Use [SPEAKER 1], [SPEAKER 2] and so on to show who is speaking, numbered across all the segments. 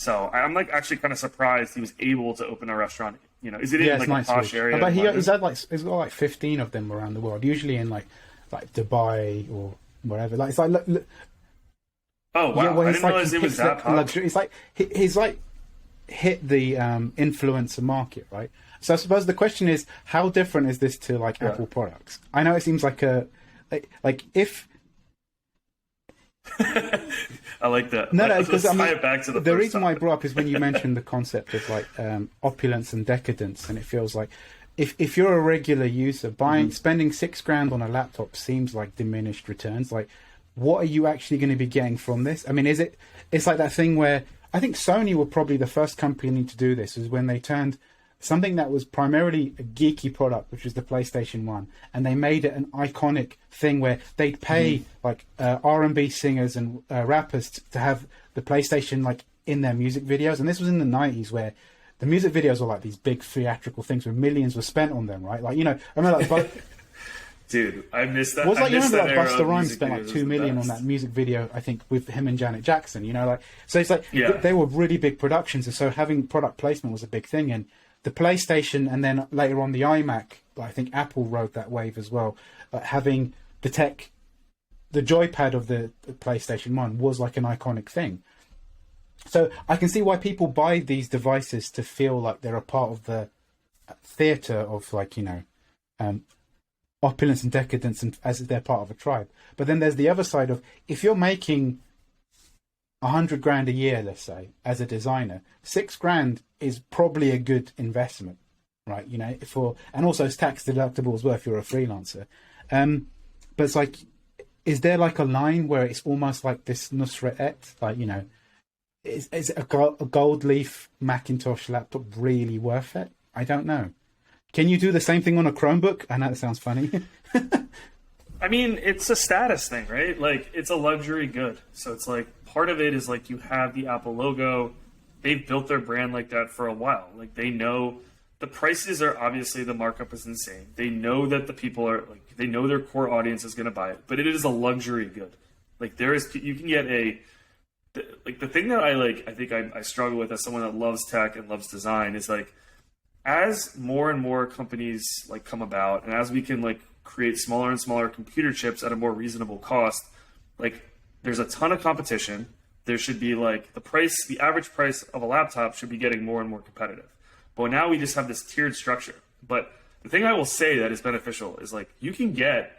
[SPEAKER 1] So I'm like actually kind of surprised he was able to open a restaurant. You know, is it in like a posh area?
[SPEAKER 2] But he's got like 15 of them around the world, usually in like Dubai or wherever. Like it's like look,
[SPEAKER 1] oh wow,
[SPEAKER 2] yeah,
[SPEAKER 1] I didn't realize it was that
[SPEAKER 2] luxury. It's like he's like hit the influencer market, right? So I suppose the question is, how different is this to like Apple products? I know it seems like if
[SPEAKER 1] I like that.
[SPEAKER 2] No, because I mean,
[SPEAKER 1] it back to
[SPEAKER 2] the reason why I brought up is when you mentioned the concept of like opulence and decadence, and it feels like if you're a regular user, spending $6,000 on a laptop seems like diminished returns. Like, what are you actually going to be getting from this? I mean, it's like that thing where I think Sony were probably the first company to do this, is when they turned something that was primarily a geeky product, which was the PlayStation 1, and they made it an iconic thing where they'd pay like R&B singers and rappers to have the PlayStation like in their music videos. And this was in the 90s, where the music videos were like these big theatrical things where millions were spent on them, right? Like, you know, I remember like
[SPEAKER 1] dude, I missed that.
[SPEAKER 2] Was like, you remember like Busta Rhymes spent like $2 million on that music video, I think, with him and Janet Jackson, you know, like, so it's like they were really big productions, and so having product placement was a big thing. And the PlayStation, and then later on the iMac, I think Apple rode that wave as well. Having the joypad of the PlayStation 1 was like an iconic thing. So I can see why people buy these devices, to feel like they're a part of the theatre of, like, you know, opulence and decadence, and as they're part of a tribe. But then there's the other side of, if you're making $100,000 a year, let's say, as a designer, $6,000 is probably a good investment, right? You know, and also it's tax deductible as well if you're a freelancer. But it's like, is there like a line where it's almost like this Nusret, like, you know, is a gold leaf Macintosh laptop really worth it? I don't know. Can you do the same thing on a Chromebook? I know it sounds funny.
[SPEAKER 1] I mean, it's a status thing, right? Like, it's a luxury good. So it's like, part of it is like, you have the Apple logo. They've built their brand like that for a while. Like, they know the prices are, obviously the markup is insane. They know that the people are like, they know their core audience is going to buy it, but it is a luxury good. Like, you can get the thing that I think I struggle with as someone that loves tech and loves design is like, as more and more companies like come about, and as we can like create smaller and smaller computer chips at a more reasonable cost, like, there's a ton of competition. There should be like the average price of a laptop should be getting more and more competitive. But now we just have this tiered structure. But the thing I will say that is beneficial is like, you can get,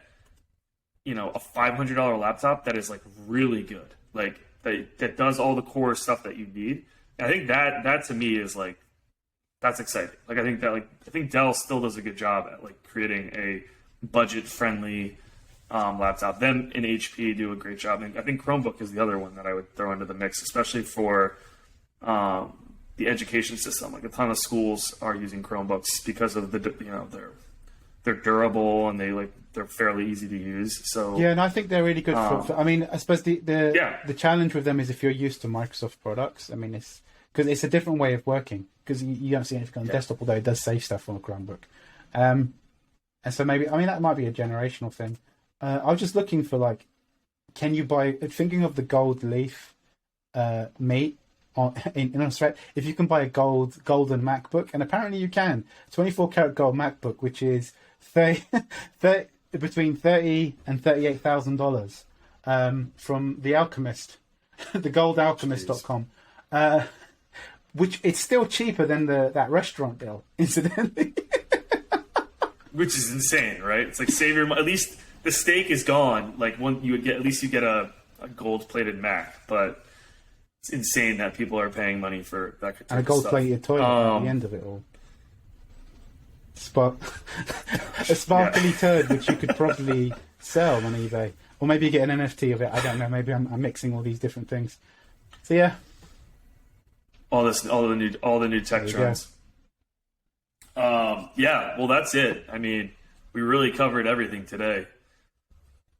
[SPEAKER 1] you know, a $500 laptop that is like really good, like that does all the core stuff that you need. And I think that to me is like, that's exciting. Like, I think Dell still does a good job at like creating a budget friendly laptop. Them and HP do a great job. And I think Chromebook is the other one that I would throw into the mix, especially for the education system. Like, a ton of schools are using Chromebooks because of they're durable and they're fairly easy to use. So
[SPEAKER 2] yeah, and I think they're really good for. I mean, I suppose the challenge with them is if you're used to Microsoft products. I mean, it's because it's a different way of working, because you don't see anything on the desktop, although it does save stuff on a Chromebook. And so maybe, I mean, that might be a generational thing. I was just looking for like, can you buy? Thinking of the gold leaf meat in Australia, if you can buy a golden MacBook, and apparently you can, 24 karat gold MacBook, which is between $30,000 and $38,000 from The Alchemist, thegoldalchemist.com, which it's still cheaper than that restaurant bill, incidentally.
[SPEAKER 1] Which is insane, right? It's like, save your, at least the steak is gone. Like, you get a gold-plated Mac, but it's insane that people are paying money for that kind of stuff.
[SPEAKER 2] And a gold-plated toilet at the end of it all. A sparkly turd, which you could probably sell on eBay, or maybe get an NFT of it. I don't know. Maybe I'm mixing all these different things. So yeah,
[SPEAKER 1] all the new tech trends. Yeah, well, that's it. I mean, we really covered everything today.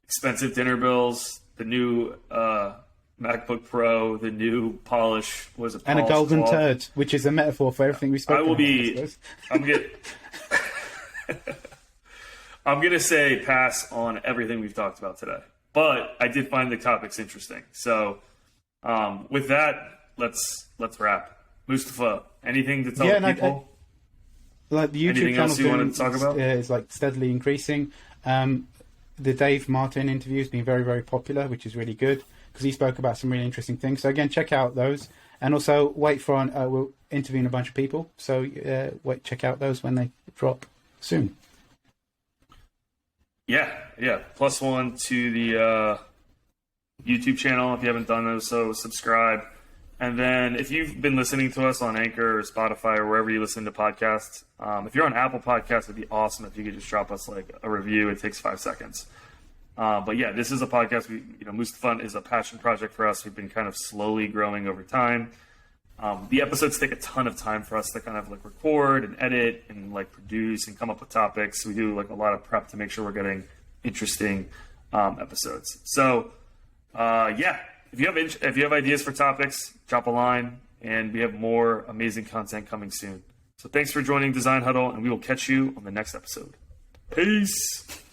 [SPEAKER 1] Expensive dinner bills, the new MacBook Pro, the new polish
[SPEAKER 2] and a golden turd, which is a metaphor for everything we spoke about.
[SPEAKER 1] I'm gonna say pass on everything we've talked about today, but I did find the topics interesting. So with that, let's wrap. Mustafa, anything to tell people?
[SPEAKER 2] Like the YouTube channel
[SPEAKER 1] you want to talk about?
[SPEAKER 2] Is like steadily increasing. The Dave Martin interview has been very, very popular, which is really good because he spoke about some really interesting things. So again, check out those, and also wait for we're interviewing a bunch of people. So check out those when they drop soon.
[SPEAKER 1] Yeah. +1 to the YouTube channel if you haven't done so. Subscribe. And then if you've been listening to us on Anchor or Spotify or wherever you listen to podcasts, if you're on Apple Podcasts, it'd be awesome if you could just drop us like a review. It takes 5 seconds. But yeah, this is a podcast. Mustafa is a passion project for us. We've been kind of slowly growing over time. The episodes take a ton of time for us to kind of like record and edit and like produce and come up with topics. We do like a lot of prep to make sure we're getting interesting episodes. So yeah. If you have ideas for topics, drop a line, and we have more amazing content coming soon. So thanks for joining Design Huddle, and we will catch you on the next episode. Peace!